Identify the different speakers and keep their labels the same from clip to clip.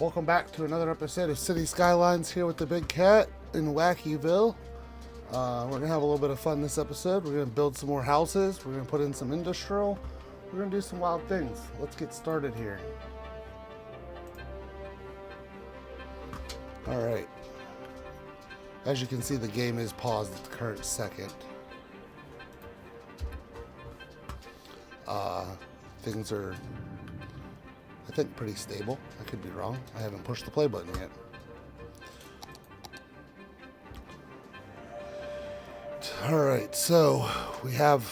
Speaker 1: Welcome back to another episode of City Skylines here with the Big Cat in Wakiville. We're going to have a little bit of fun this episode. We're going to build some more houses. We're going to put in some industrial. We're going to do some wild things. Let's get started here. Alright. As you can see, the game is paused at the current second. Things are, I think, pretty stable. I could be wrong. I haven't pushed the play button yet. Alright, so we have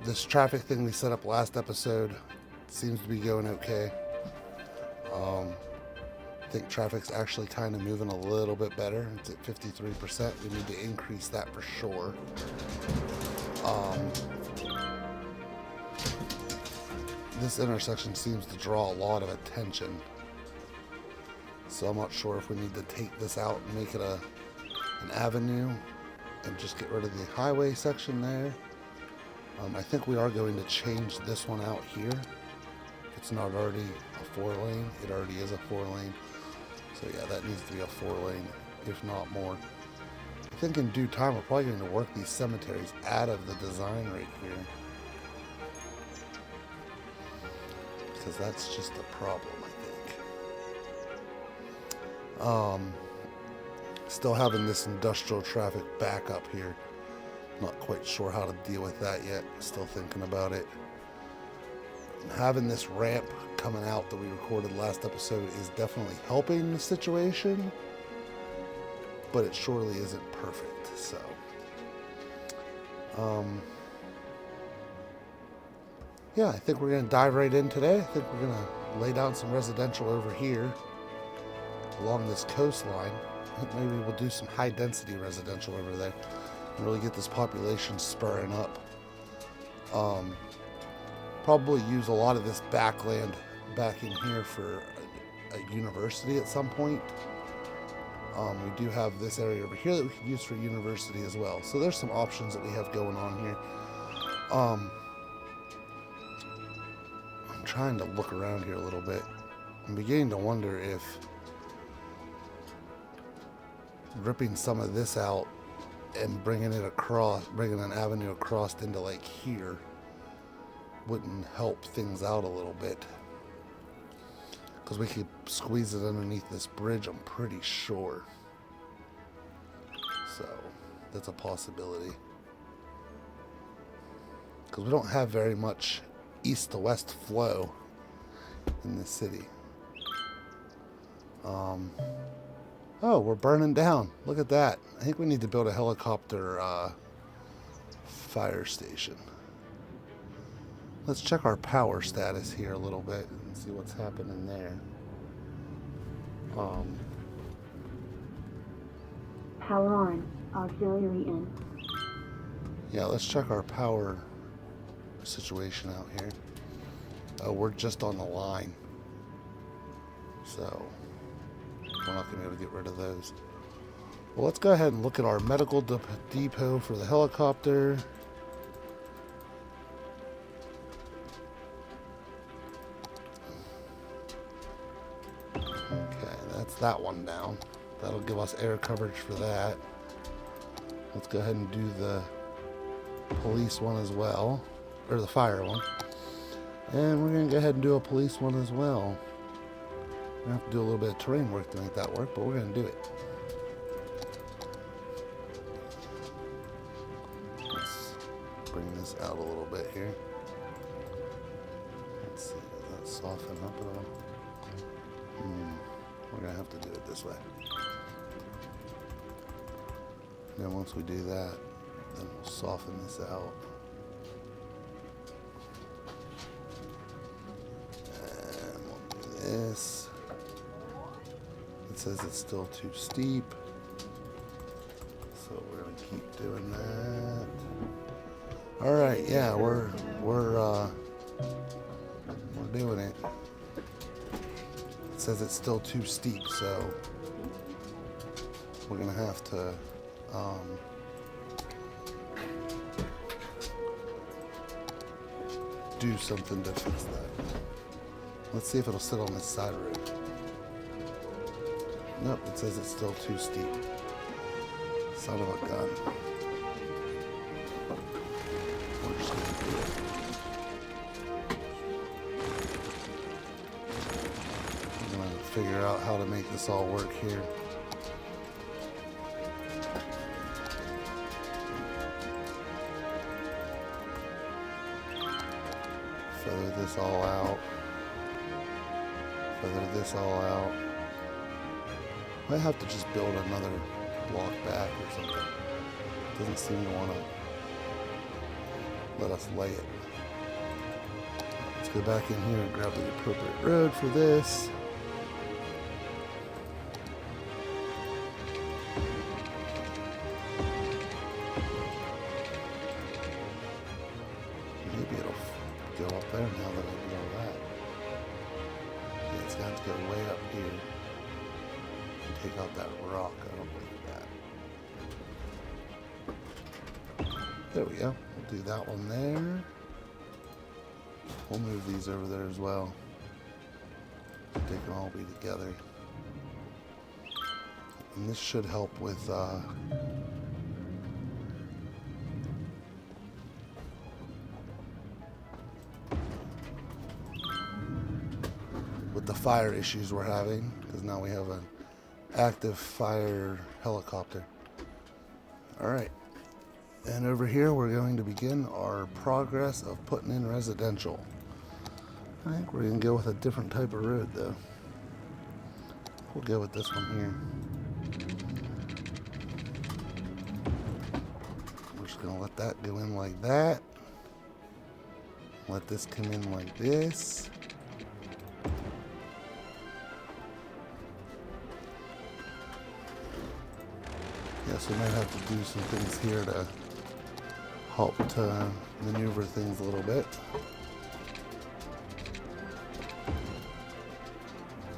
Speaker 1: this traffic thing we set up last episode. It seems to be going okay. I think traffic's actually kind of moving a little bit better. It's at 53%. We need to increase that for sure. This intersection seems to draw a lot of attention. So I'm not sure if we need to take this out and make it an avenue and just get rid of the highway section there. I think we are going to change this one out here. It's not already a 4-lane. It already is a 4-lane. So yeah, that needs to be a 4-lane, if not more. I think in due time we're probably going to work these cemeteries out of the design right here. Because that's just a problem, I think. Still having this industrial traffic back up here. Not quite sure how to deal with that yet. Still thinking about it. And having this ramp coming out that we recorded last episode is definitely helping the situation, but it surely isn't perfect. So, yeah, I think we're going to dive right in today. I think we're going to lay down some residential over here along this coastline. I think maybe we'll do some high density residential over there and really get this population spurring up. Probably use a lot of this backland back in here for a university at some point. We do have this area over here that we could use for university as well. So there's some options that we have going on here. I'm trying to look around here a little bit. I'm beginning to wonder if ripping some of this out and bringing it across, bringing an avenue across into like here wouldn't help things out a little bit. Because we could squeeze it underneath this bridge, I'm pretty sure. So, that's a possibility. Because we don't have very much east to west flow in this city. Oh, we're burning down. Look at that. I think we need to build a helicopter fire station. Let's check our power status here a little bit and see what's happening there.
Speaker 2: Power on. Auxiliary in.
Speaker 1: Yeah, let's check our power situation out here. Oh, we're just on the line. So, we're not going to be able to get rid of those. Well, let's go ahead and look at our medical depot for the helicopter. Okay, that's that one down. That'll give us air coverage for that. Let's go ahead and do the police one as well. Or the fire one. And we're going to go ahead and do a police one as well. We're going to have to do a little bit of terrain work to make that work, but we're going to do it. Let's bring this out a little bit here. Let's see, does that soften up at all? We're going to have to do it this way. And then once we do that, then we'll soften this out. And we'll do this. It says it's still too steep. So we're going to keep doing that. Alright, yeah, we're doing it. It says it's still too steep, so we're going to have to do something to fix that. Let's see if it'll sit on this side road. Nope, it says it's still too steep. Son of a gun. We're just gonna do it. I'm gonna figure out how to make this all work here. Feather this all out. Feather this all out. Might have to just build another block back or something. Doesn't seem to want to let us lay it. Let's go back in here and grab the appropriate road for this. Maybe it'll go up there now that I do all that. Yeah, it's got to go way up here and take out that rock. I don't like that. There we go. We'll do that one there. We'll move these over there as well. They can all be together. And this should help with the fire issues we're having, because now we have an active fire helicopter. Alright, and over here we're going to begin our progress of putting in residential. I think we're going to go with a different type of road though. We'll go with this one here. We're just going to let that go in like that. Let this come in like this. Yes, we might have to do some things here to help to maneuver things a little bit.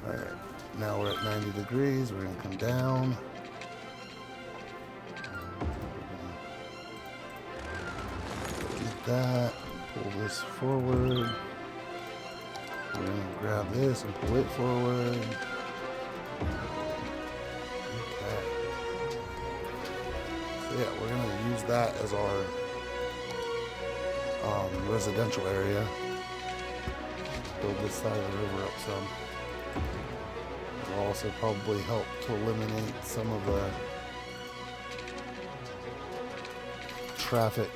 Speaker 1: Alright, now we're at 90 degrees. We're going to come down. Delete that. Pull this forward. We're going to grab this and pull it forward. Yeah, we're going to use that as our residential area. Build this side of the river up some. It'll also probably help to eliminate some of the traffic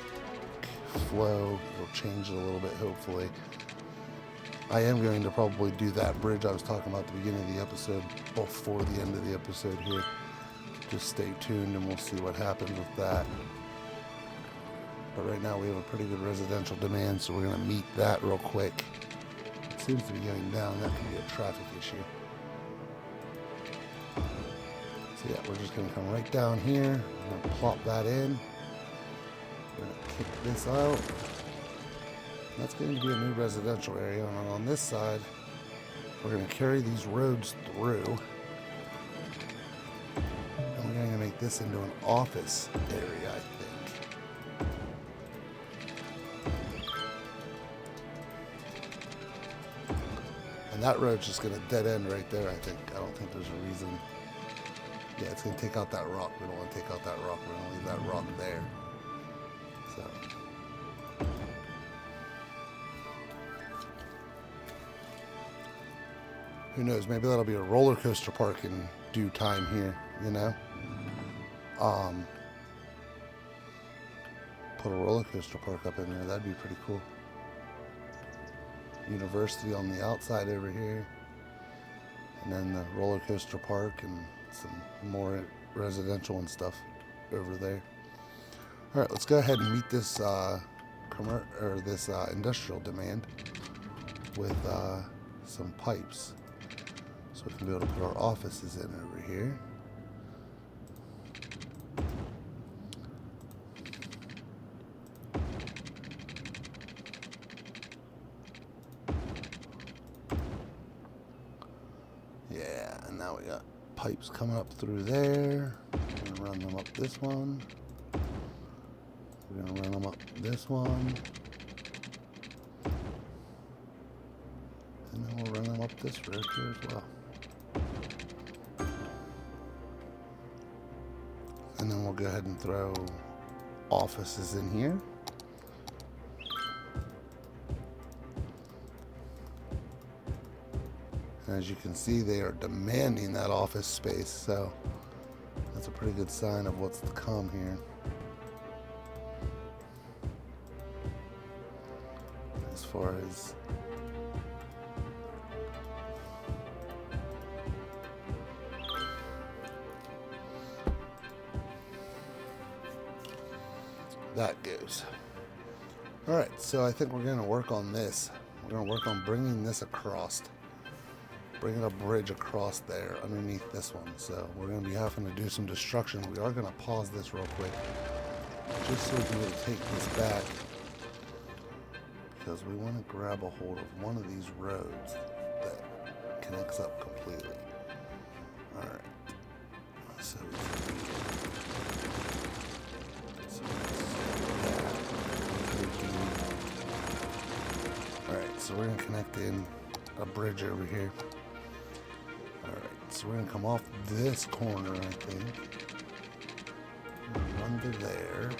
Speaker 1: flow. It'll change it a little bit, hopefully. I am going to probably do that bridge I was talking about at the beginning of the episode before the end of the episode here. Just stay tuned and we'll see what happens with that. But right now we have a pretty good residential demand, so we're going to meet that real quick. It seems to be going down. That could be a traffic issue. So yeah, we're just going to come right down here. We're going to plop that in. We're going to kick this out. That's going to be a new residential area. And on this side, we're going to carry these roads through. We're going to make this into an office area, I think. And that road's just going to dead end right there, I think. I don't think there's a reason. Yeah, it's going to take out that rock. We don't want to take out that rock. We're going to leave that rock there. So. Who knows? Maybe that'll be a roller coaster park in due time here, you know? Put a roller coaster park up in there. That'd be pretty cool. University on the outside over here. And then the roller coaster park and some more residential and stuff over there. All right, let's go ahead and meet this industrial demand with some pipes. So we can be able to put our offices in over here. Yeah, and now we got pipes coming up through there. We're gonna run them up this one. We're gonna run them up this one. And then we'll run them up this road here as well. And then we'll go ahead and throw offices in here. And as you can see, they are demanding that office space, so that's a pretty good sign of what's to come here. As far as that goes. All right, so I think we're going to work on this. We're going to work on bringing this across, bringing a bridge across there underneath this one. So we're going to be having to do some destruction. We are going to pause this real quick just so we can really take this back, because we want to grab a hold of one of these roads that connects up completely. All right, so we can do so we're going to connect in a bridge over here. Alright, so we're going to come off this corner, I think. Run to there.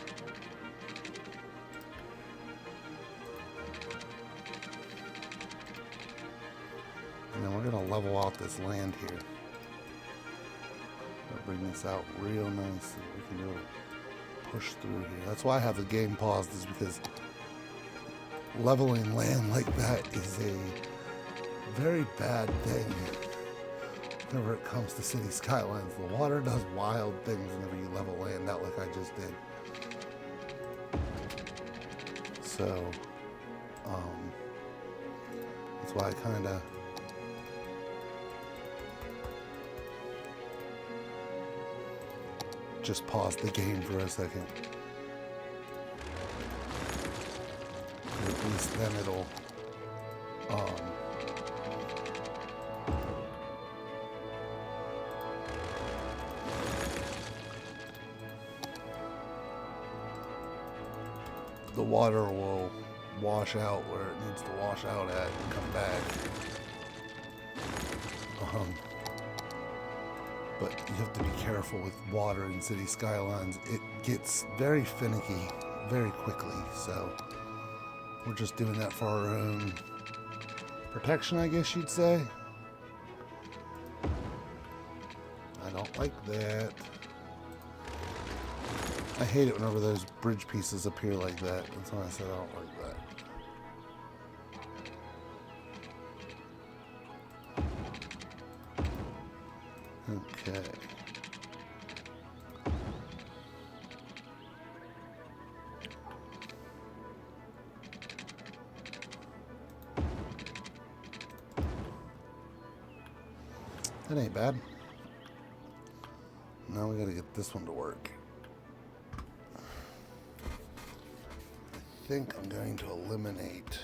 Speaker 1: And then we're going to level out this land here. I'll bring this out real nice so we can really push through here. That's why I have the game paused, is because leveling land like that is a very bad thing whenever it comes to city skylines. The water does wild things whenever you level land out like I just did. So, that's why I kind of just paused the game for a second. At least then it'll the water will wash out where it needs to wash out at and come back. But you have to be careful with water in city skylines. It gets very finicky very quickly, so we're just doing that for our own protection, I guess you'd say. I don't like that. I hate it whenever those bridge pieces appear like that. That's why I said I don't like that. Okay. That ain't bad. Now we gotta get this one to work. I think I'm going to eliminate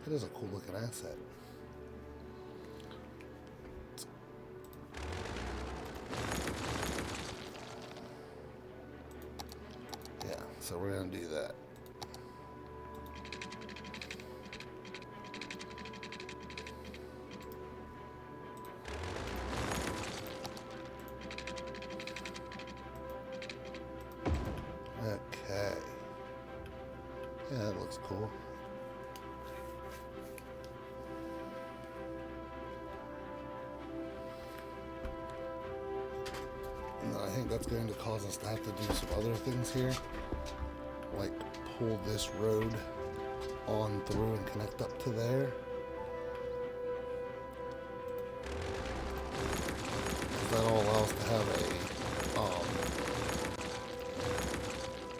Speaker 1: It is a cool looking asset. Yeah, so we're gonna do that. Okay. Yeah, that looks cool. And I think that's going to cause us to have to do some other things here, like pull this road on through and connect up to there. That'll allow us to have a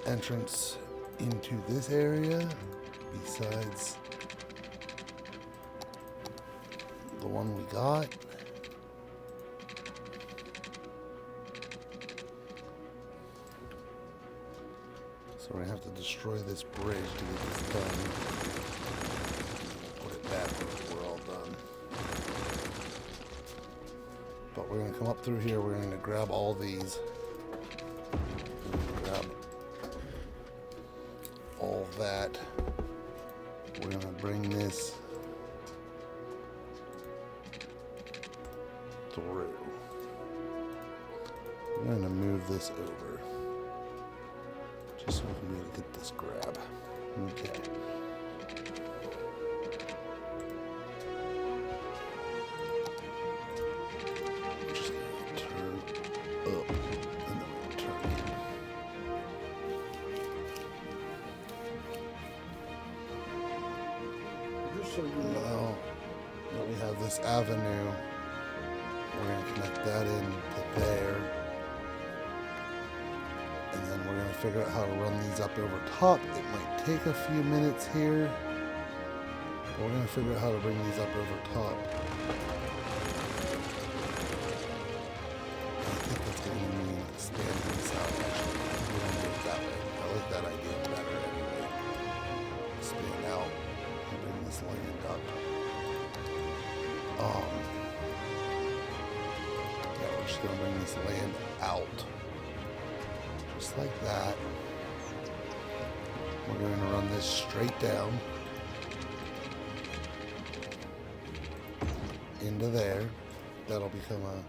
Speaker 1: entrance into this area besides the one we got. So we're gonna have to destroy this bridge to get this done. Put it back when we're all done. But we're gonna come up through here, we're gonna grab all these. Grab all that. We're gonna bring this through. I'm going to move this over just so we can be able to get this grab. Okay. Just going to turn up and then we'll turn in. Now that we have this avenue, we're going to connect that into there. And then we're going to figure out how to run these up over top. It might take a few minutes here, but we're going to figure out how to bring these up over top. I think that's going to mean expanding this out, actually. We're going to do it that way. I like that idea better anyway. Expand out and bring this land up. Yeah, we're just going to bring this land out. Just like that. We're going to run this straight down into there. That'll become a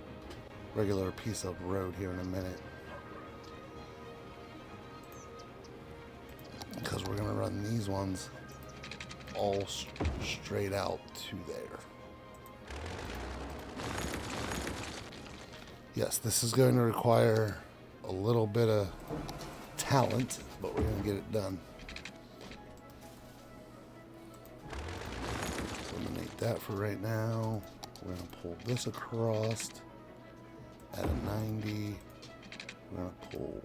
Speaker 1: regular piece of road here in a minute. Because we're going to run these ones all straight out to there. Yes, this is going to require a little bit of talent, but we're going to get it done. Eliminate that for right now. We're going to pull this across at a 90. We're going to pull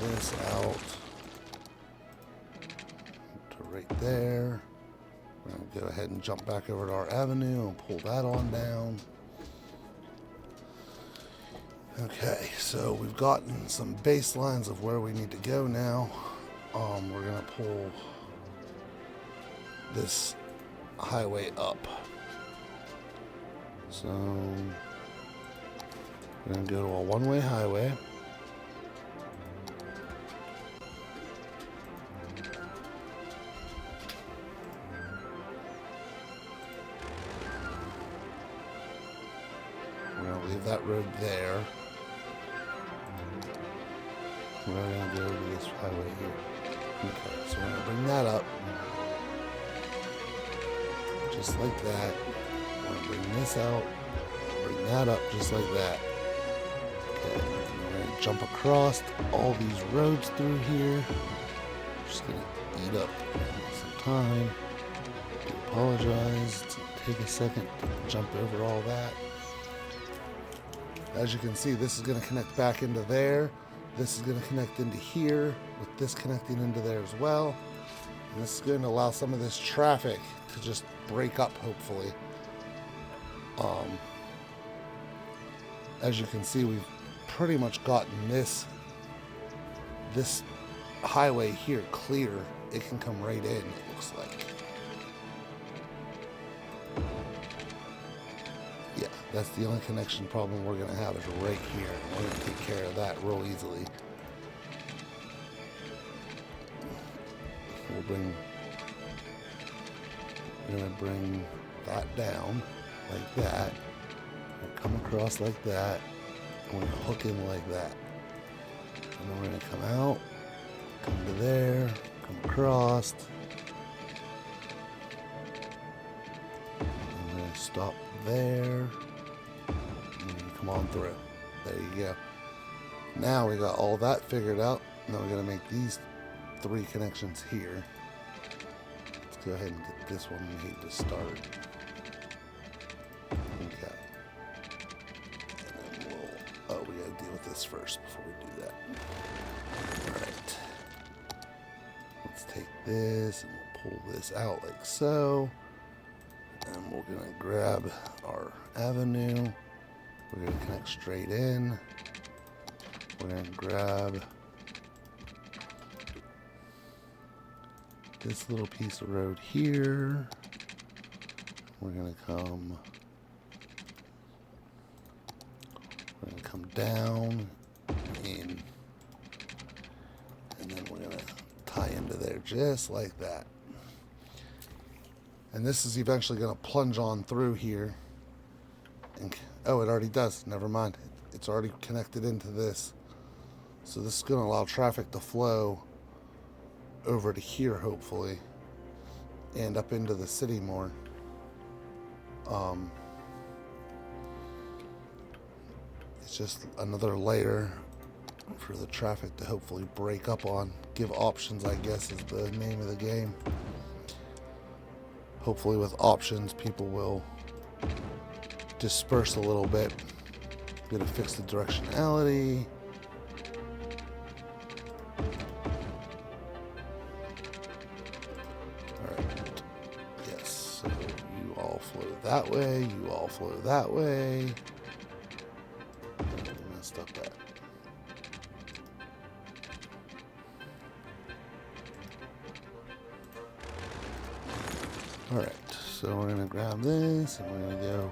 Speaker 1: this out to right there. We're going to go ahead and jump back over to our avenue and pull that on down. Okay, so we've gotten some baselines of where we need to go now. We're going to pull this highway up. So we're going to go to a one-way highway. We're going to leave that road there. We're going to go to this highway here. Okay, so we're going to bring that up. Just like that. We're going to bring this out. Bring that up just like that. Okay, we're going to jump across all these roads through here. Just going to eat up some time. I do apologize. Take a second to jump over all that. As you can see, this is going to connect back into there. This is going to connect into here, with this connecting into there as well. And this is going to allow some of this traffic to just break up, hopefully. As you can see, we've pretty much gotten this highway here clear. It can come right in, it looks like. Yeah, that's the only connection problem we're going to have is right here. We're going to take care of that real easily. We're going to bring that down like that. And come across like that. And we're going to hook in like that. And then we're going to come out, come to there, come across. And we're going to stop there. And come on through. There you go. Now we got all that figured out. Now we're going to make these 3 connections here. Let's go ahead and get this one made to start. Okay. And then we gotta deal with this first before we do that. Alright. Let's take this and we'll pull this out like so. And we're gonna grab our avenue. We're gonna connect straight in. We're gonna grab this little piece of road here. We're gonna come down in, and then we're gonna tie into there just like that. And this is eventually gonna plunge on through here Oh, it already does. Never mind. It's already connected into this. So this is going to allow traffic to flow over to here, hopefully, and up into the city more. It's just another layer for the traffic to hopefully break up on. Give options, I guess, is the name of the game. Hopefully with options, people will disperse a little bit. Gonna fix the directionality. Alright. Yes, so you all flow that way, you all flow that way. I messed up that. Alright, so we're gonna grab this and we're gonna go.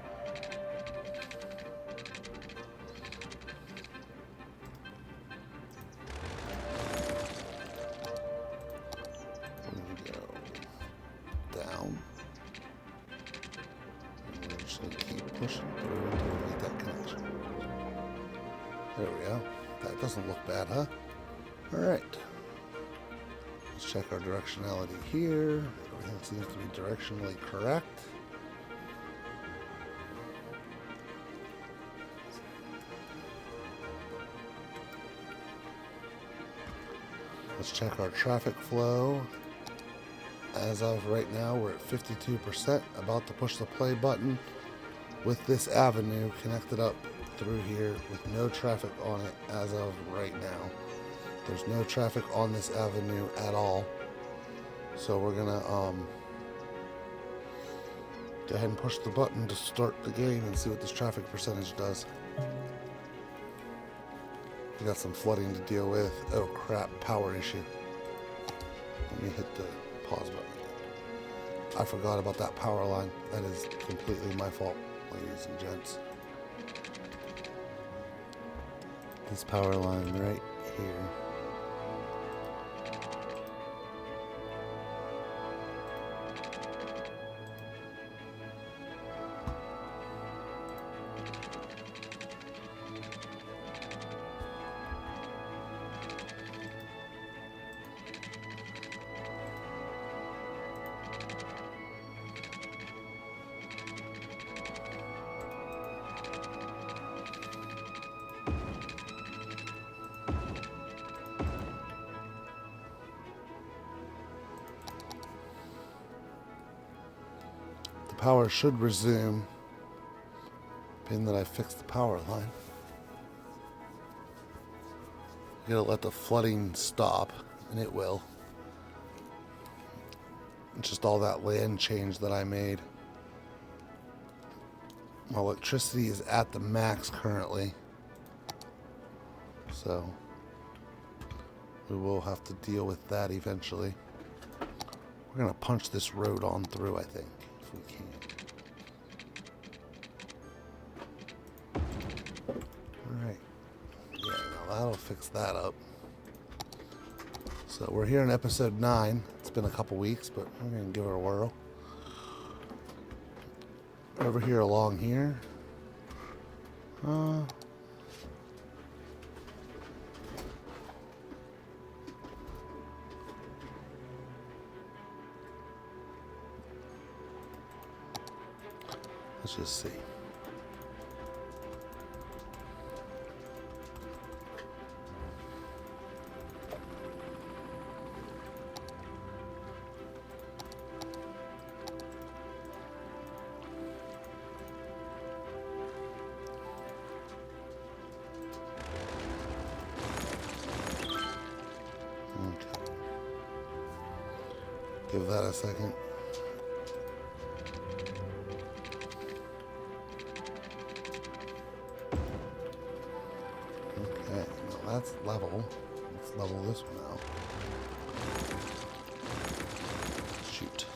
Speaker 1: Down. And we're just going to keep pushing through until we make that connection. There we go. That doesn't look bad, huh? Alright. Let's check our directionality here. Everything seems to be directionally correct. Let's check our traffic flow. As of right now, we're at 52%, about to push the play button with this avenue connected up through here with no traffic on it as of right now. There's no traffic on this avenue at all. So we're gonna go ahead and push the button to start the game and see what this traffic percentage does. We got some flooding to deal with. Oh crap, power issue. Let me hit the pause button. I forgot about that power line. That is completely my fault, ladies and gents. This power line right here. Power should resume, being that I fixed the power line. You gotta let the flooding stop, and it will. It's just all that land change that I made. My electricity is at the max currently, so we will have to deal with that eventually. We're gonna punch this road on through, I think, if we can. Alright. Yeah, now that'll fix that up. So we're here in episode 9. It's been a couple weeks, but we're going to give it a whirl. Over here along here. Let's just see. Give that a second. Okay, now that's level. Let's level this one out. Shoot.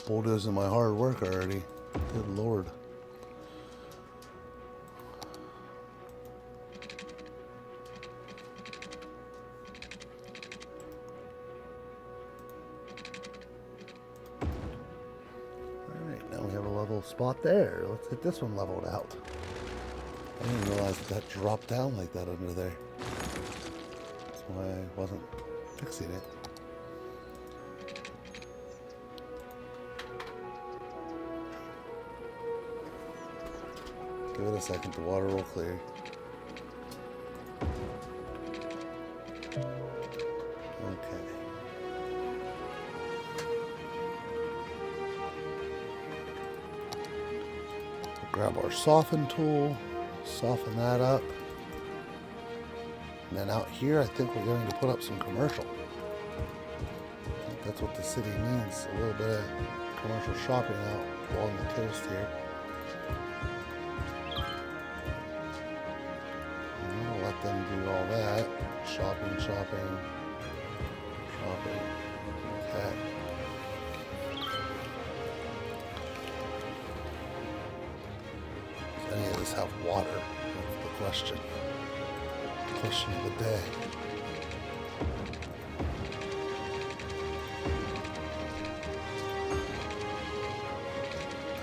Speaker 1: Bulldozing my hard work already. Good lord. spot there. Let's get this one leveled out. I didn't realize that dropped down like that under there. That's why I wasn't fixing it. Give it a second, the water will clear. Okay. Grab our soften tool, soften that up. And then out here, I think we're going to put up some commercial. I think that's what the city needs, a little bit of commercial shopping out along the coast here. And we'll let them do all that. Shopping, shopping, shopping. Okay. Does any of this have water? That's the question. Question of the day.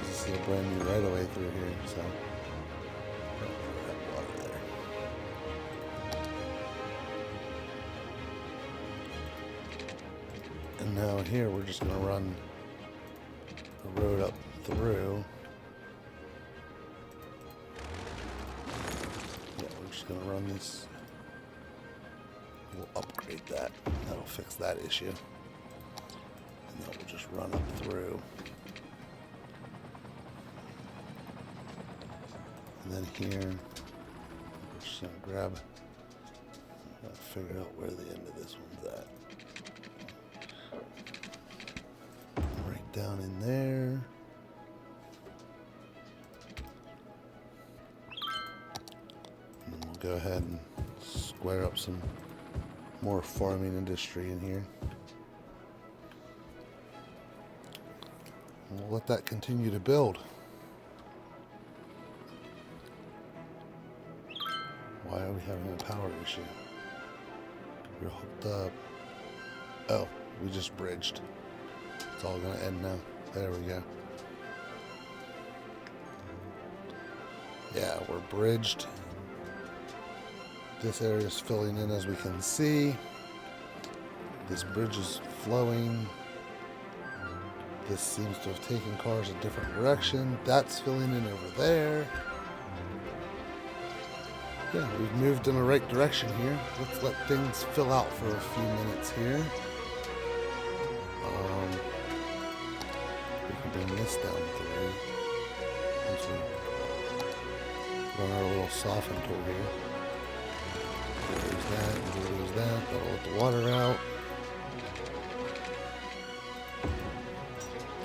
Speaker 1: This is a brand new right of way through here, so water there. And now here we're just gonna run the road up through. Yeah, we're just gonna run this. We'll upgrade that. That'll fix that issue. And then we'll just run up through. And then here, we're just gonna grab, figure out where the end of this one's at. Right down in there. And then we'll go ahead and square up some more farming industry in here. And we'll let that continue to build. Why are we having a power issue? We're hooked up. Oh, we just bridged. It's all gonna end now. There we go. Yeah, we're bridged. This area is filling in, as we can see. This bridge is flowing. This seems to have taken cars a different direction. That's filling in over there. Yeah, we've moved in the right direction here. Let's let things fill out for a few minutes here. We can bring this down through. Once we run our little soften tool here. There's that, and there's that. That'll let the water out.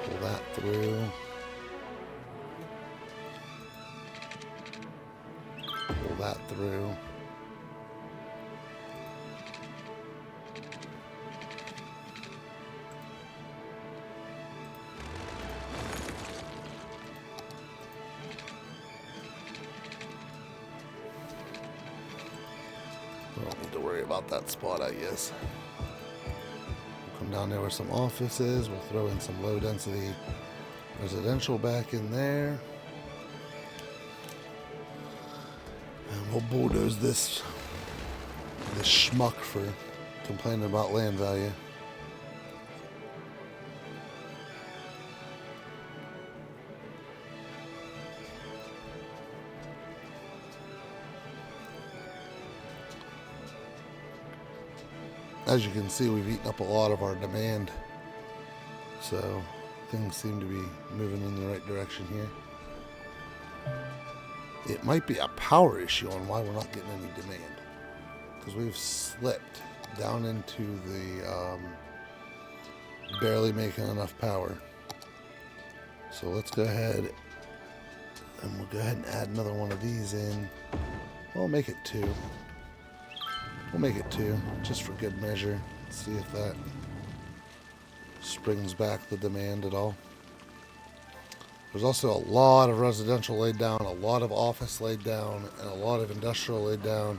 Speaker 1: Pull that through. Pull that through. We don't need to worry about that spot, I guess. We'll come down there with some offices. We'll throw in some low density residential back in there. And we'll bulldoze this schmuck for complaining about land value. As you can see, we've eaten up a lot of our demand, so things seem to be moving in the right direction here. It might be a power issue on why we're not getting any demand, because we've slipped down into the barely making enough power. So let's go ahead and we'll go ahead and add another one of these in. We'll make it 2. We'll make it 2, just for good measure. See if that springs back the demand at all. There's also a lot of residential laid down, a lot of office laid down, and a lot of industrial laid down.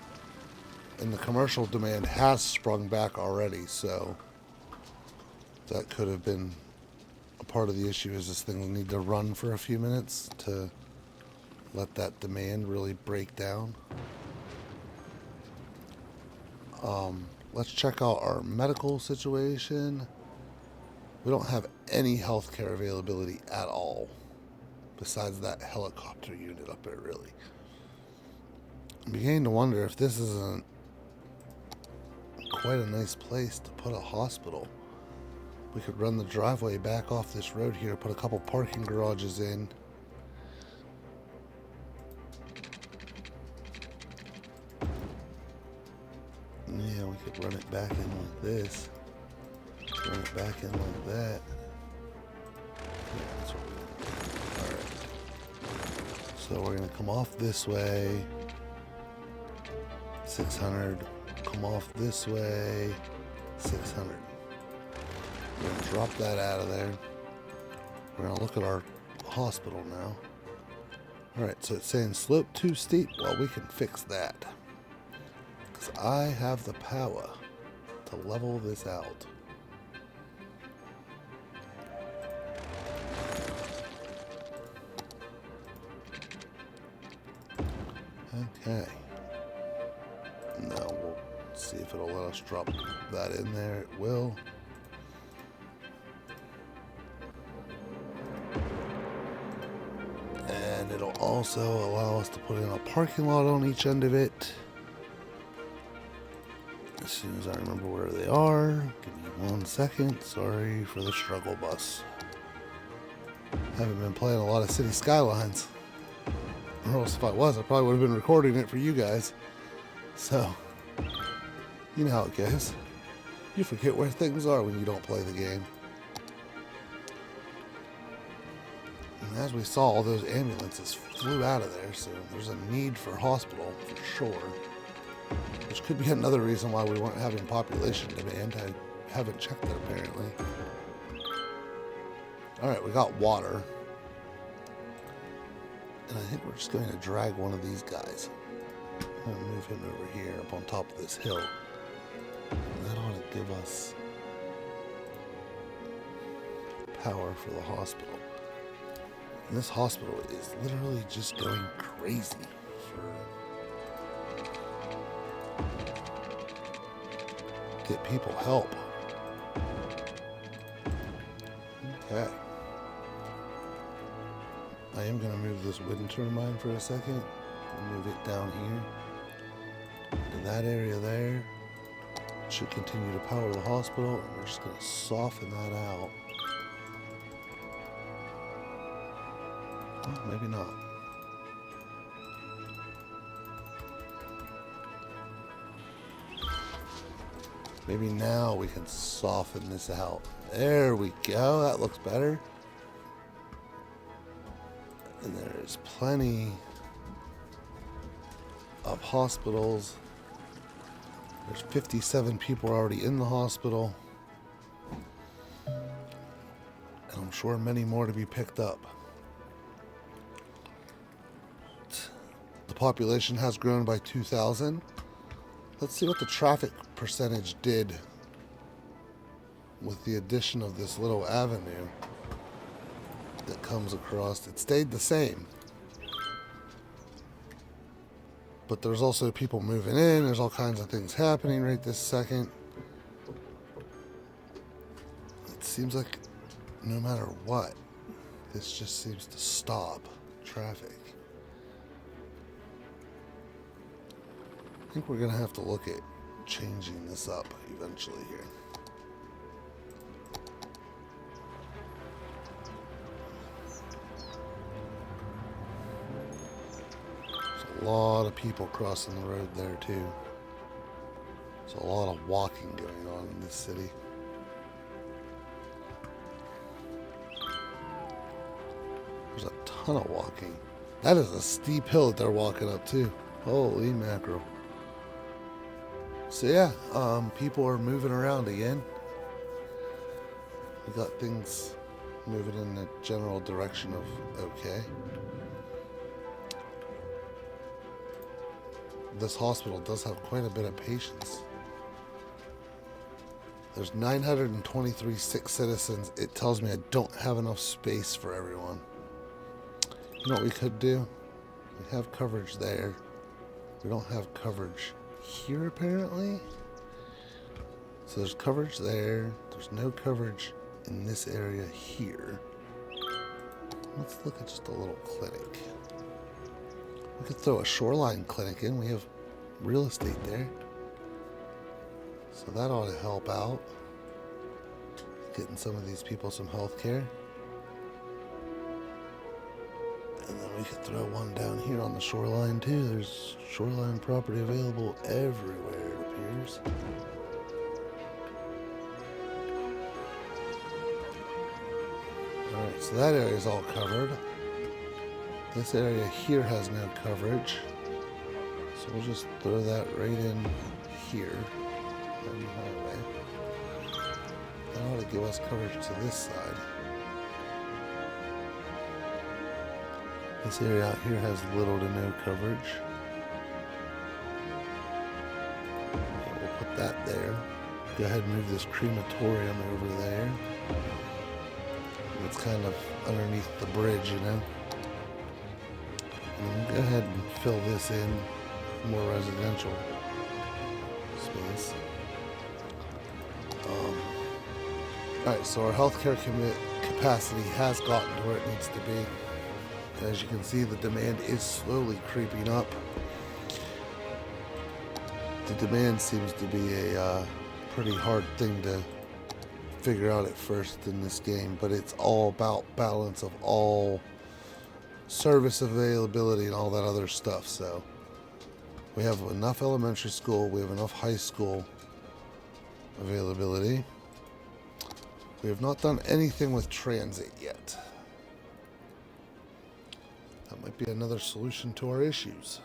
Speaker 1: And the commercial demand has sprung back already, so that could have been a part of the issue is this thing will need to run for a few minutes to let that demand really break down. Let's check out our medical situation. We don't have any healthcare availability at all, besides that helicopter unit up there, really. I'm beginning to wonder if this isn't quite a nice place to put a hospital. We could run the driveway back off this road here, put a couple parking garages in. Yeah, we could run it back in like this. Run it back in like that. Yeah, that's what we're gonna do. Alright. So we're gonna come off this way. 600. Come off this way. 600. We're gonna drop that out of there. We're gonna look at our hospital now. Alright, so it's saying slope too steep. Well, we can fix that. Because I have the power to level this out. Okay. Now we'll see if it'll let us drop that in there. It will. And it'll also allow us to put in a parking lot on each end of it. As soon as I remember where they are. Give me 1 second. Sorry for the struggle bus. Haven't been playing a lot of City Skylines. Or else if I was, I probably would have been recording it for you guys. So, you know how it goes. You forget where things are when you don't play the game. And as we saw, all those ambulances flew out of there, so there's a need for hospital for sure. Which could be another reason why we weren't having population demand. I haven't checked it apparently. Alright, we got water. And I think we're just going to drag one of these guys. I'm going to move him over here up on top of this hill. And that ought to give us power for the hospital. And this hospital is literally just going crazy for get people help. Okay. I am going to move this wind turbine for a second. Move it down here. To that area there. Should continue to power the hospital. And we're just going to soften that out. Oh, maybe not. Maybe now we can soften this out. There we go. That looks better. And there's plenty of hospitals. There's 57 people already in the hospital. And I'm sure many more to be picked up. The population has grown by 2,000. Let's see what the traffic percentage did with the addition of this little avenue that comes across. It stayed the same. But there's also people moving in. There's all kinds of things happening right this second. It seems like no matter what, this just seems to stop traffic. I think we're going to have to look at changing this up eventually here. There's a lot of people crossing the road there too. There's a lot of walking going on in this city. There's a ton of walking. That is a steep hill that they're walking up too. Holy mackerel. So yeah, people are moving around again. We got things moving in the general direction of okay. This hospital does have quite a bit of patients. There's 923 sick citizens. It tells me I don't have enough space for everyone. You know what we could do? We have coverage there. We don't have coverage here, apparently. So there's coverage there. There's no coverage in this area here. Let's look at just a little clinic. We could throw a shoreline clinic in. We have real estate there. So that ought to help out. Getting some of these people some health care. And then we could throw one down here on the shoreline too. There's shoreline property available everywhere, it appears. Alright, so that area is all covered. This area here has no coverage. So we'll just throw that right in here on the highway. That ought to give us coverage to this side. This area out here has little to no coverage. Okay, we'll put that there. Go ahead and move this crematorium over there. It's kind of underneath the bridge, you know. And go ahead and fill this in with more residential space. Alright, so our healthcare capacity has gotten to where it needs to be. As you can see, the demand is slowly creeping up. The demand seems to be a pretty hard thing to figure out at first in this game, but it's all about balance of all service availability and all that other stuff. So we have enough elementary school, we have enough high school availability. We have not done anything with transit yet. That might be another solution to our issues.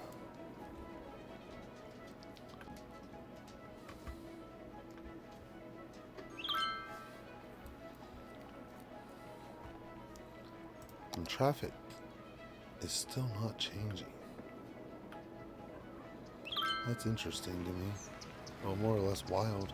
Speaker 1: And traffic is still not changing. That's interesting to me. Well, more or less wild.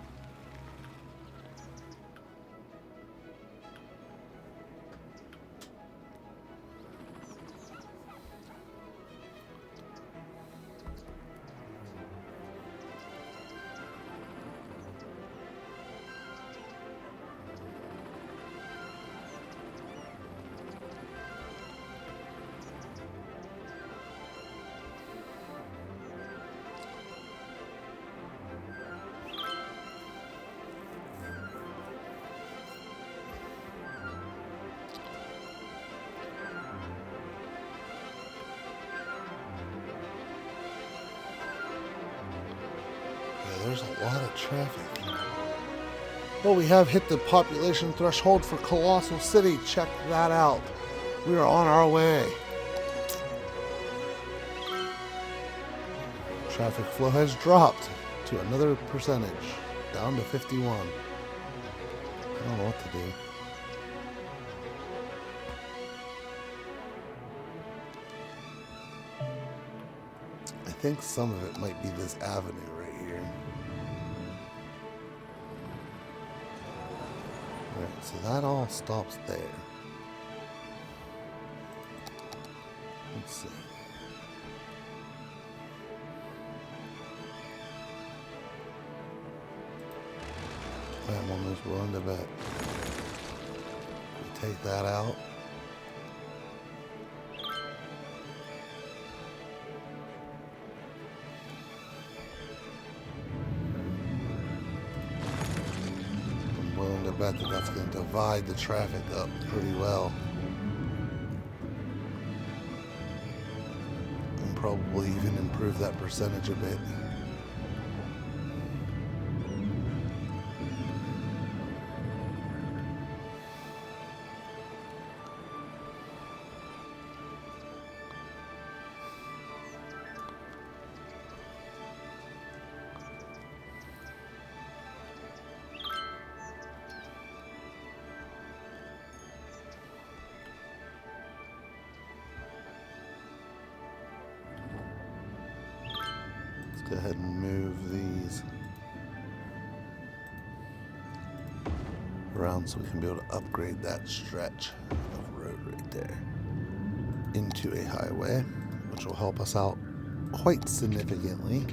Speaker 1: There's a lot of traffic. Well, we have hit the population threshold for Colossal City. Check that out. We are on our way. Traffic flow has dropped to another percentage, down to 51. I don't know what to do. I think some of it might be this avenue right here. Alright, so that all stops there. Let's see. I'm almost willing to bet. We take that out. I'm willing to bet that that's going to divide the traffic up pretty well. And probably even improve that percentage a bit. Go ahead and move these around so we can be able to upgrade that stretch of road right there into a highway, which will help us out quite significantly.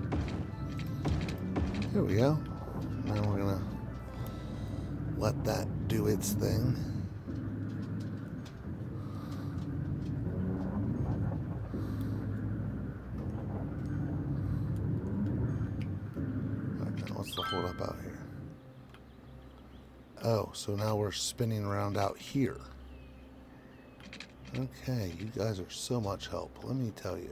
Speaker 1: There we go. Now we're gonna let that do its thing. Alright, now what's the hold up out here? Oh, so now we're spinning around out here. Okay, you guys are so much help, let me tell you.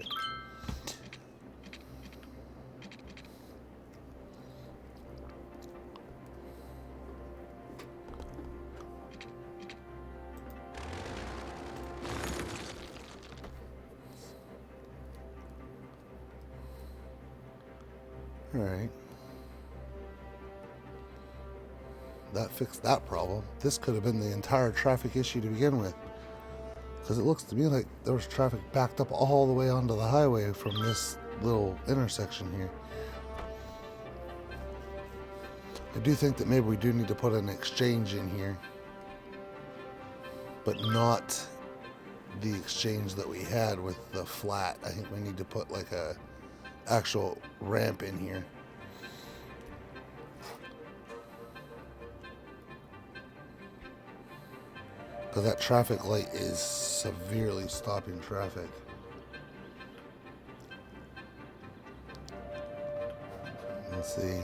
Speaker 1: Alright. That fixed that problem. This could have been the entire traffic issue to begin with. Because it looks to me like there was traffic backed up all the way onto the highway from this little intersection here. I do think that maybe we do need to put an exchange in here. But not the exchange that we had with the flat. I think we need to put like a actual ramp in here. Because that traffic light is severely stopping traffic. Let's see.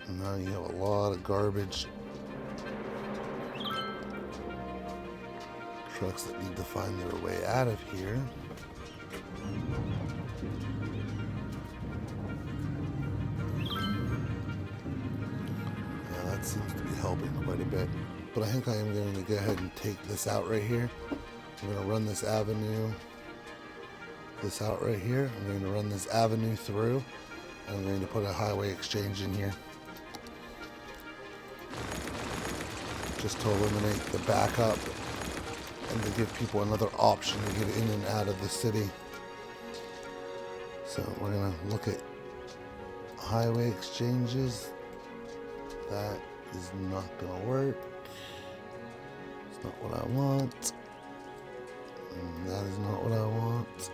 Speaker 1: Now you have a lot of garbage trucks that need to find their way out of here. Seems to be helping quite a bit, but I think I am going to go ahead and take this out right here. I'm going to run this avenue out right here. I'm going to run this avenue through, and I'm going to put a highway exchange in here just to eliminate the backup and to give people another option to get in and out of the city. So we're going to look at highway exchanges. That is not going to work. It's not what I want. And that is not what I want.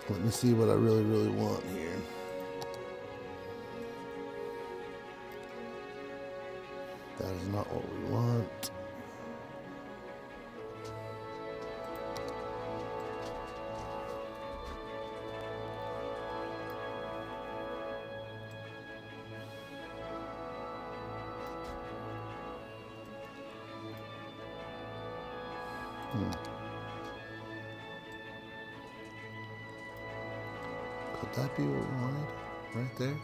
Speaker 1: Let me see what I really, really want here. That is not what we want. Could that be what we wanted? Right there?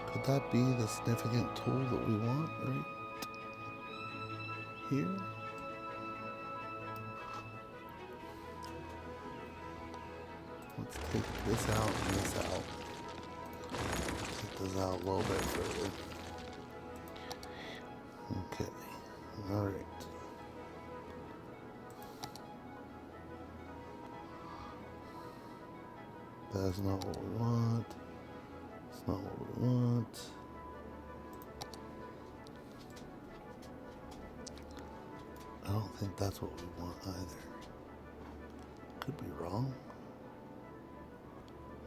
Speaker 1: Could that be the significant tool that we want right here? Let's take this out and this out. Take this out a little bit further. Okay. Alright. That's not what we want. It's not what we want. I don't think that's what we want either. Could be wrong.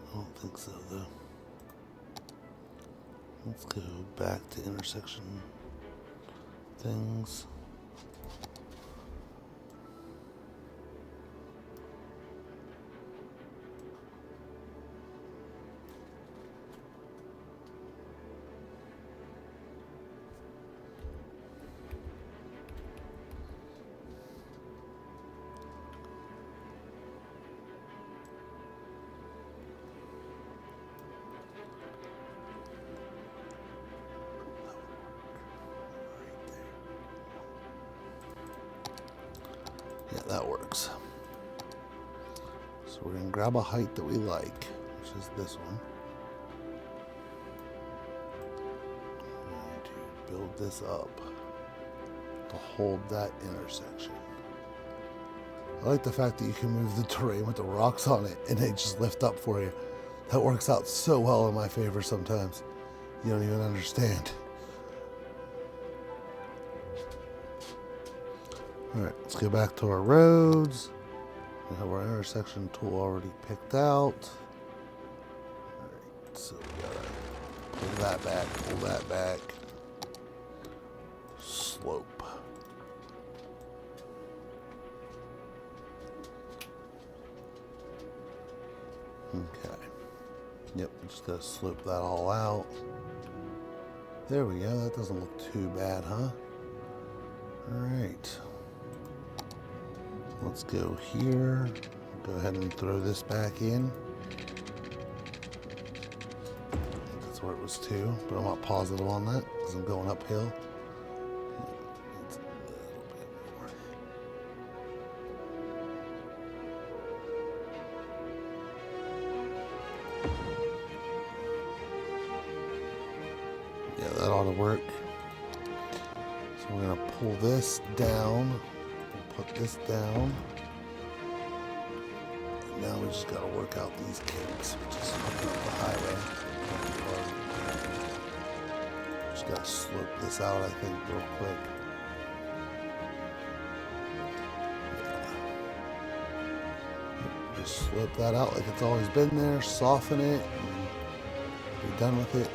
Speaker 1: I don't think so though. Let's go back to intersection things. Yeah, that works. So we're going to grab a height that we like, which is this one. I'm going to build this up to hold that intersection. I like the fact that you can move the terrain with the rocks on it and they just lift up for you. That works out so well in my favor sometimes. You don't even understand. Alright, let's go back to our roads. We have our intersection tool already picked out. Alright, so we gotta pull that back. Slope. Okay. Yep, just gotta slope that all out. There we go. That doesn't look too bad, huh? Alright. Let's go here. Go ahead and throw this back in. I think that's where it was too, but I'm not positive on that because I'm going uphill. Yeah, that ought to work. So we're going to pull this down. We'll put this down. And now we just got to work out these kinks, which is hooking up the highway. Just got to slope this out, I think, real quick. Just slope that out like it's always been there, soften it, and be done with it.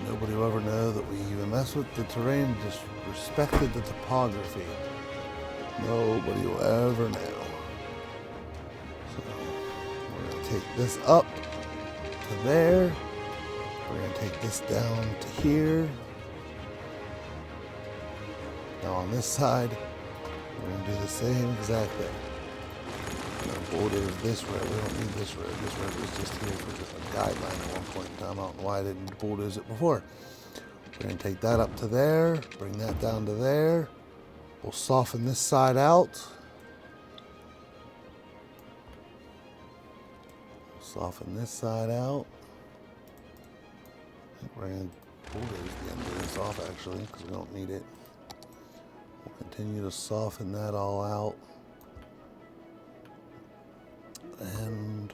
Speaker 1: Nobody will ever know that we even messed with the terrain, just respected the topography. Nobody will ever know. So we're going to take this up to there. We're going to take this down to here. Now on this side, we're going to do the same exact thing. Bulldoze this road. We don't need this road. This road was just here for a guideline at one point in time. I don't know why I didn't bulldoze it before. We're going to take that up to there, bring that down to there. We'll soften this side out. Soften this side out. I think we're going to bulldoze the end of this off actually because we don't need it. We'll continue to soften that all out. And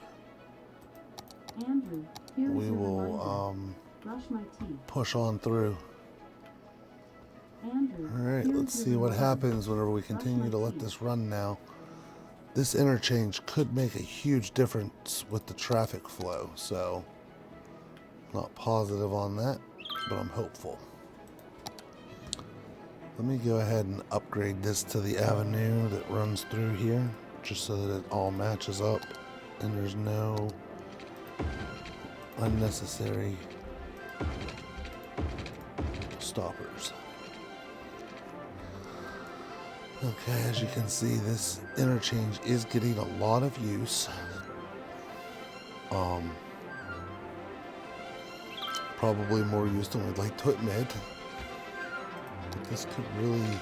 Speaker 2: Andrew,
Speaker 1: we will
Speaker 2: brush my teeth.
Speaker 1: push on through.
Speaker 2: Andrew,
Speaker 1: Alright, let's see what happens whenever we continue to let this run now. This interchange could make a huge difference with the traffic flow, so not positive on that, but I'm hopeful. Let me go ahead and upgrade this to the avenue that runs through here, just so that it all matches up and there's no unnecessary stoppers. Okay, as you can see, this interchange is getting a lot of use. Probably more use than we'd like to admit. But this could really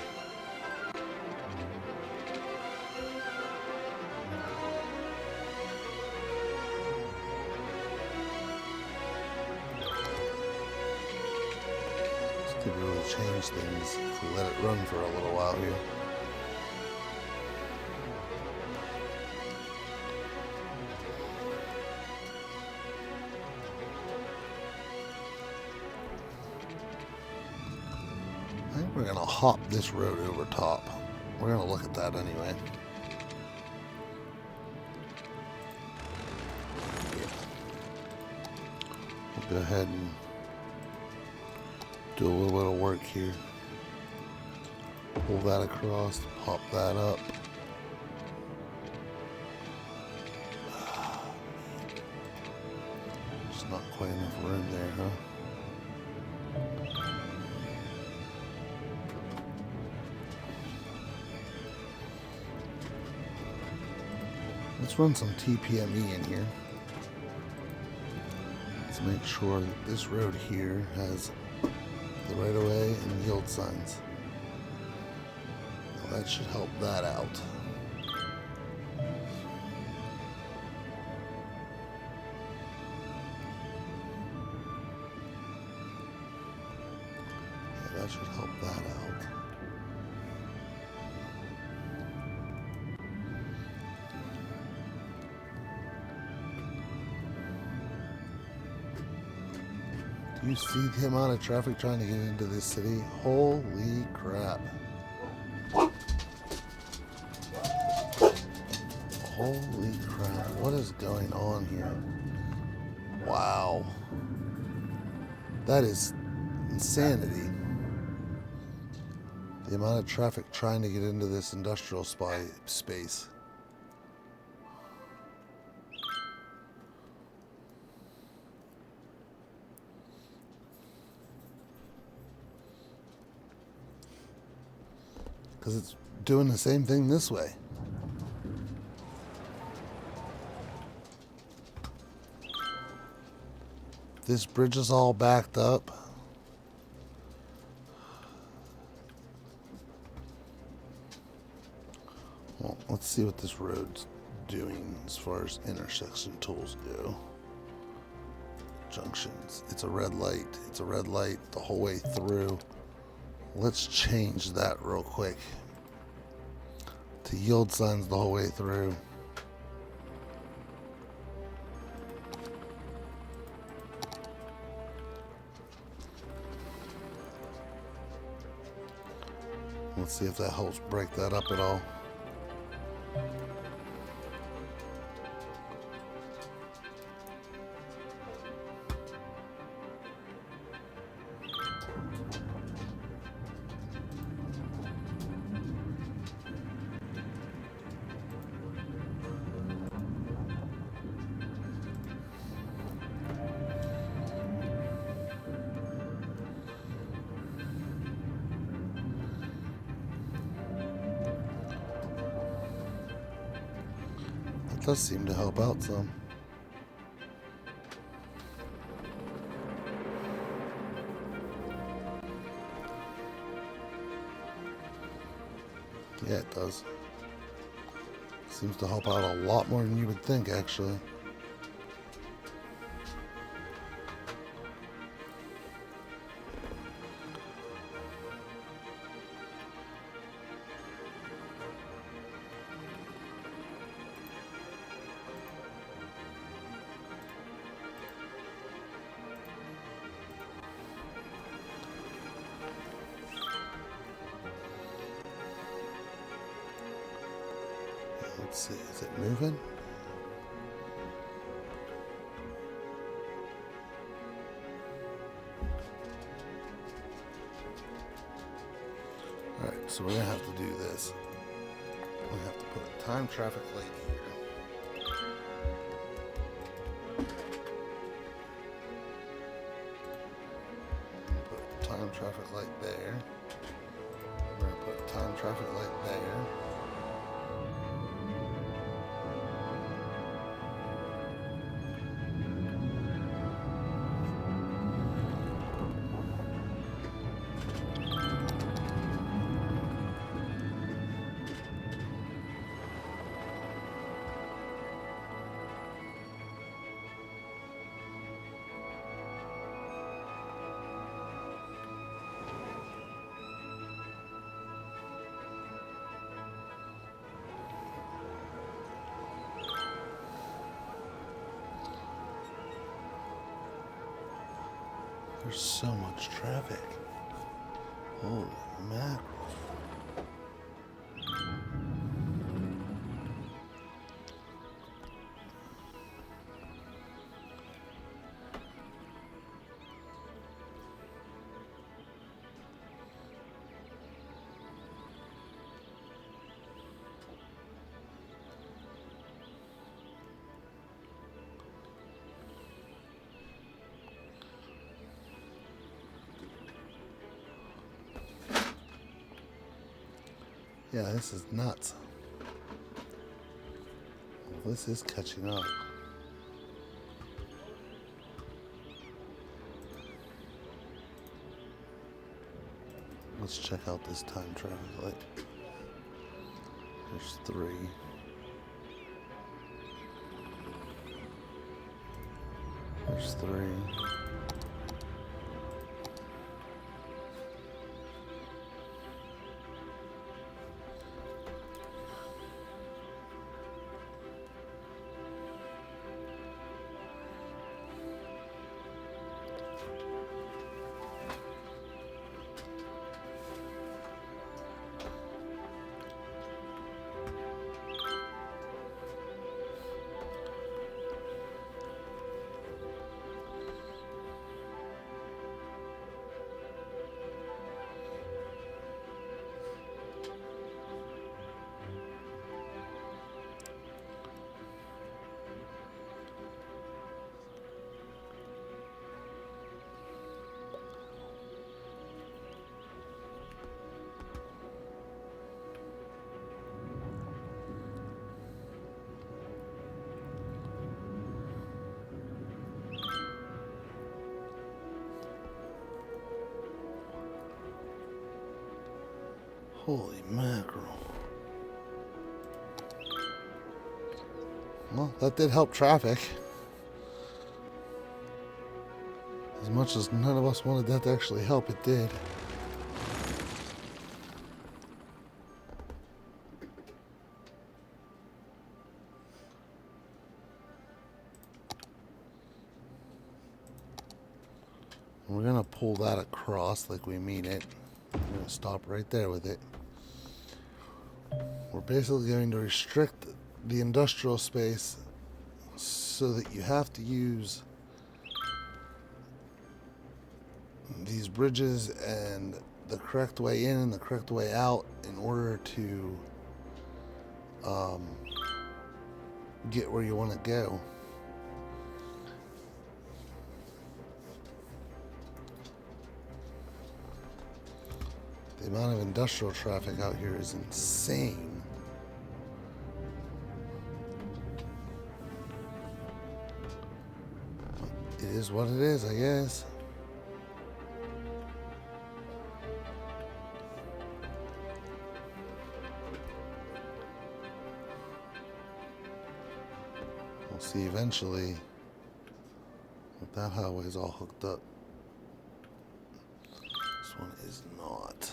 Speaker 1: change things if we let it run for a little while here. I think we're going to hop this road over top. We're going to look at that anyway. Yeah. We'll go ahead and do a little bit of work here. Pull that across, pop that up. Just not quite enough room there, huh? Let's run some TPME in here. Let's make sure that this road here has the right of way and yield signs. Now that should help that out. Yeah, that should help that out. Do you see the amount of traffic trying to get into this city? Holy crap. Holy crap. What is going on here? Wow. That is insanity. The amount of traffic trying to get into this industrial space. Because it's doing the same thing this way. This bridge is all backed up. Well, let's see what this road's doing as far as intersection tools go. Junctions. It's a red light. It's a red light the whole way through. Let's change that real quick to yield signs the whole way through. Let's see if that helps break that up at all. It does seem to help out some. Yeah, it does. Seems to help out a lot more than you would think, actually. Let's see, is it moving? Alright, so we're gonna have to do this. We have to put a time traffic light here. Put a time traffic light there. We're gonna put a time traffic light there. There's so much traffic. Holy mackerel. Yeah, this is nuts. This is catching up. Let's check out this time traffic light. There's 3. There's 3. Holy mackerel. Well, that did help traffic. As much as none of us wanted that to actually help, it did. We're going to pull that across like we mean it. We're going to stop right there with it. We're basically going to restrict the industrial space so that you have to use these bridges and the correct way in and the correct way out in order to get where you want to go. The amount of industrial traffic out here is insane. It is what it is, I guess. We'll see eventually if that highway's all hooked up. This one is not.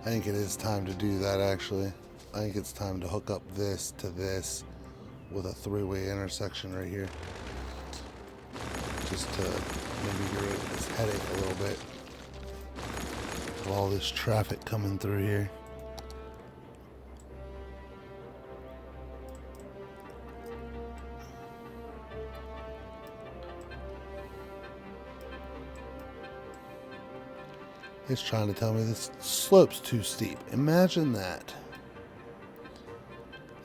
Speaker 1: I think it is time to do that, actually. I think it's time to hook up this to this with a three-way intersection right here. Just to maybe get rid of this headache a little bit. Of all this traffic coming through here. It's trying to tell me this slope's too steep. Imagine that.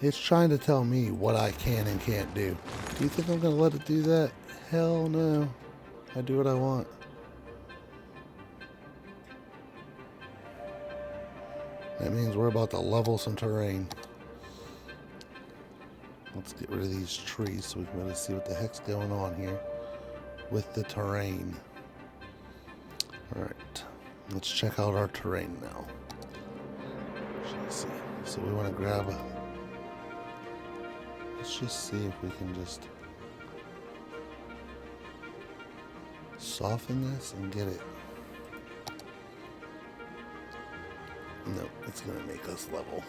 Speaker 1: It's trying to tell me what I can and can't do. Do you think I'm going to let it do that? Hell no. I do what I want. That means we're about to level some terrain. Let's get rid of these trees so we can really see what the heck's going on here with the terrain. Alright. Let's check out our terrain now. Let's see. So we want to grab a... Let's just see if we can just soften this and get it. No, it's going to make us level.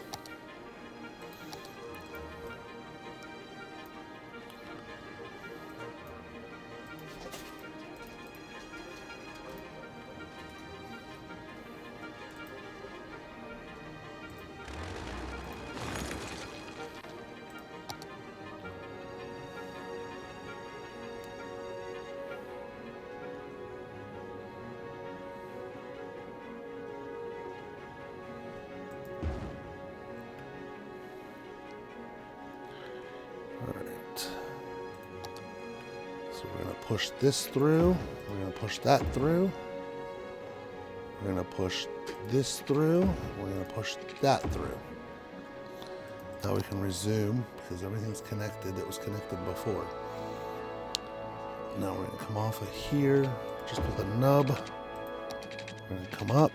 Speaker 1: So we're going to push this through. We're going to push that through. We're going to push this through. We're going to push that through. Now we can resume because everything's connected that was connected before. Now we're going to come off of here just with a nub. We're going to come up.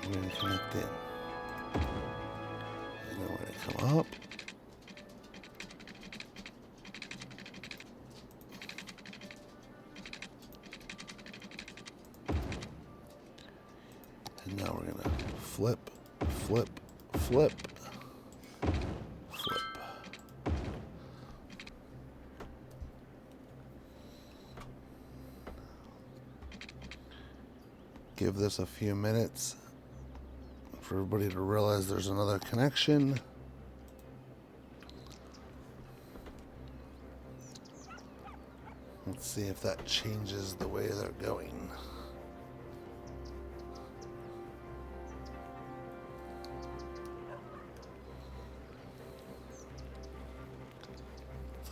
Speaker 1: We're going to connect in. And then we're going to come up. And now we're going to flip, flip, flip, flip. Give this a few minutes for everybody to realize there's another connection. Let's see if that changes the way they're going.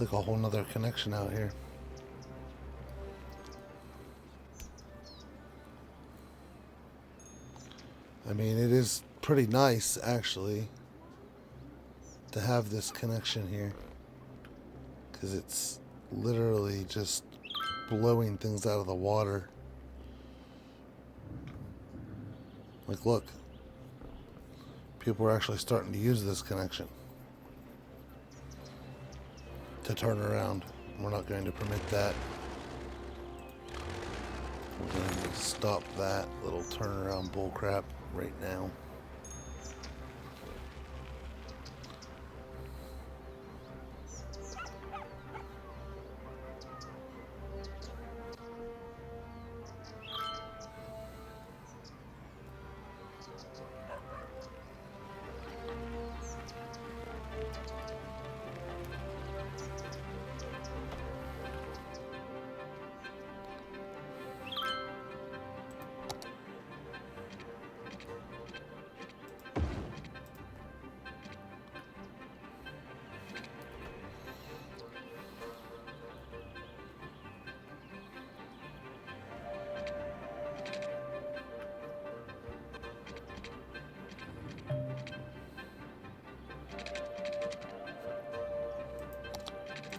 Speaker 1: It's like a whole nother connection out here. I mean, it is pretty nice, actually, to have this connection here. Because it's literally just blowing things out of the water. Like, look. People are actually starting to use this connection to turn around. We're not going to permit that. We're going to stop that little turnaround bullcrap right now.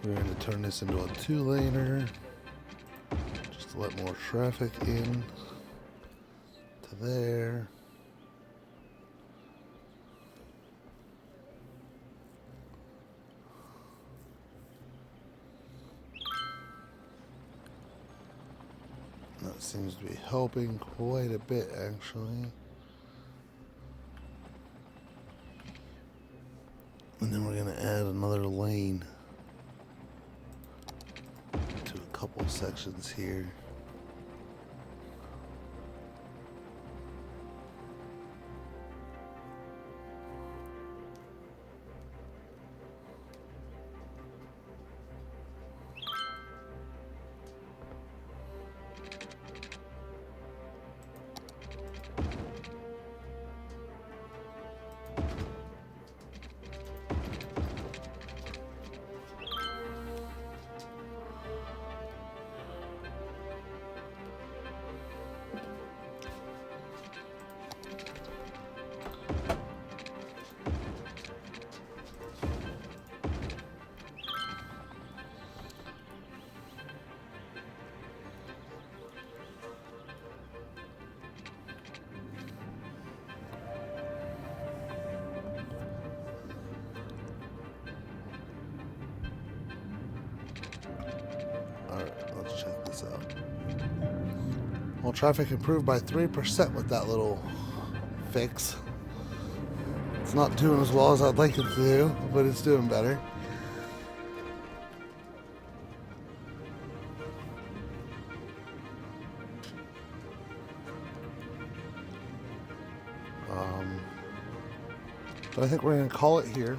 Speaker 1: We're going to turn this into a 2-laner just to let more traffic in to there. That seems to be helping quite a bit, actually. And then we're going to add another lane to a couple sections here. Alright, let's check this out. Well, traffic improved by 3% with that little fix. It's not doing as well as I'd like it to do, but it's doing better. But I think we're going to call it here.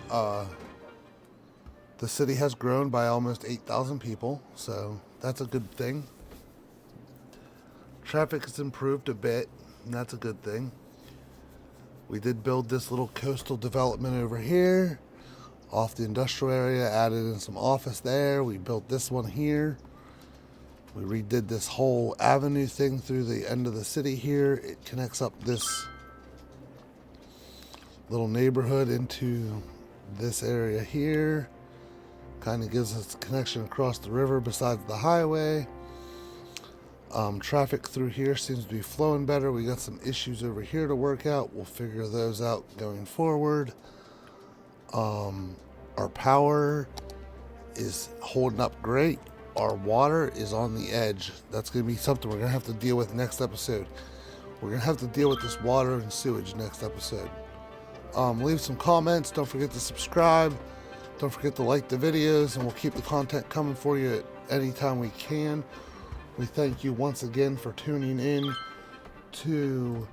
Speaker 1: The city has grown by almost 8,000 people, so that's a good thing. Traffic has improved a bit, and that's a good thing. We did build this little coastal development over here off the industrial area, added in some office there. We built this one here. We redid this whole avenue thing through the end of the city here. It connects up this little neighborhood into this area here. Kind of gives us a connection across the river besides the highway. Traffic through here seems to be flowing better. We got some issues over here to work out. We'll figure those out going forward. Our power is holding up great. Our water is on the edge. That's going to be something we're going to have to deal with next episode. We're going to have to deal with this water and sewage next episode. Leave some comments. Don't forget to subscribe. Don't forget to like the videos, and we'll keep the content coming for you anytime we can. We thank you once again for tuning in to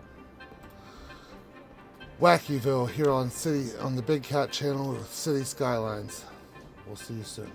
Speaker 1: Wakiville here on the Big Cat channel with City Skylines. We'll see you soon.